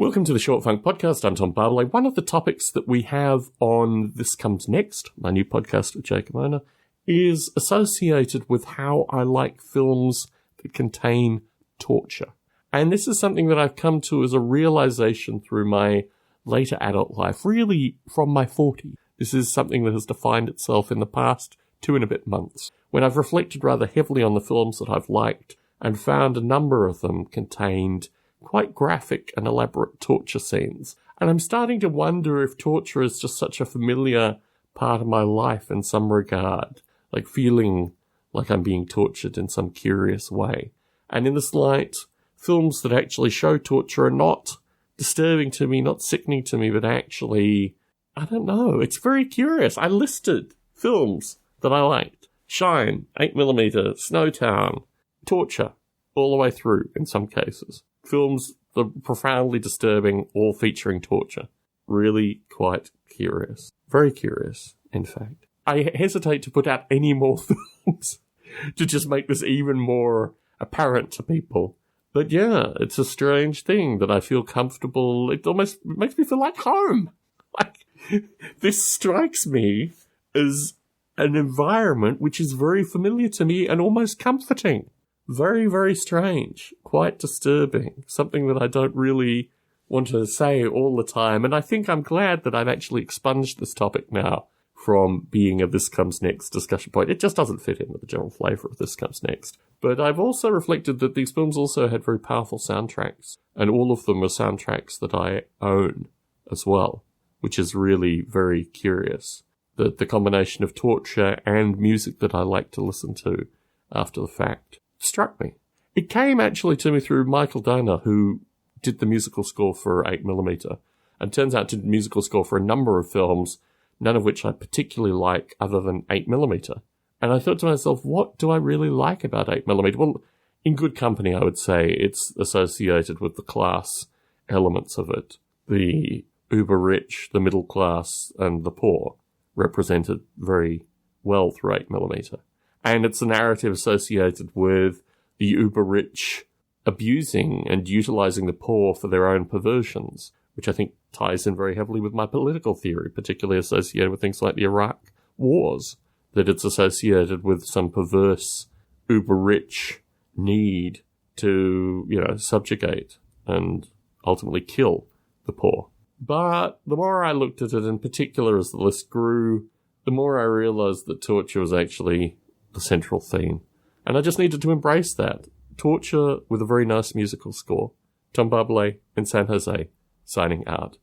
Welcome to the Short Funk Podcast. I'm Tom Barbalet. One of the topics that we have on This Comes Next, my new podcast with Jacob Ona, is associated with how I like films that contain torture. And this is something that I've come to as a realization through my later adult life, really from my 40s. This is something that has defined itself in the past 2 and a bit months, when I've reflected rather heavily on the films that I've liked and found a number of them contained quite graphic and elaborate torture scenes. And I'm starting to wonder if torture is just such a familiar part of my life in some regard, like feeling like I'm being tortured in some curious way. And in this light, films that actually show torture are not disturbing to me, not sickening to me, but actually, I don't know, it's very curious. I listed films that I liked. Shine, 8mm, Snowtown, torture, all the way through in some cases. Films that are profoundly disturbing, all featuring torture. Really quite curious. Very curious, in fact. I hesitate to put out any more films to just make this even more apparent to people. But yeah, it's a strange thing that I feel comfortable. It almost makes me feel like home. Like, this strikes me as an environment which is very familiar to me and almost comforting. Very, very strange. Quite disturbing. Something that I don't really want to say all the time. And I think I'm glad that I've actually expunged this topic now from being a This Comes Next discussion point. It just doesn't fit in with the general flavour of This Comes Next. But I've also reflected that these films also had very powerful soundtracks. And all of them are soundtracks that I own as well, which is really very curious. That the combination of torture and music that I like to listen to after the fact struck me. It came actually to me through Michael Danner, who did the musical score for 8mm, and turns out did the musical score for a number of films, none of which I particularly like other than 8mm. And I thought to myself, what do I really like about 8mm? Well, in good company, I would say it's associated with the class elements of it. The uber rich, the middle class, and the poor represented very well through 8mm. And it's a narrative associated with the uber-rich abusing and utilizing the poor for their own perversions, which I think ties in very heavily with my political theory, particularly associated with things like the Iraq wars, that it's associated with some perverse uber-rich need to, subjugate and ultimately kill the poor. But the more I looked at it, in particular as the list grew, the more I realized that torture was actually the central theme. And I just needed to embrace that. Torture with a very nice musical score. Tom Barbalet in San Jose, signing out.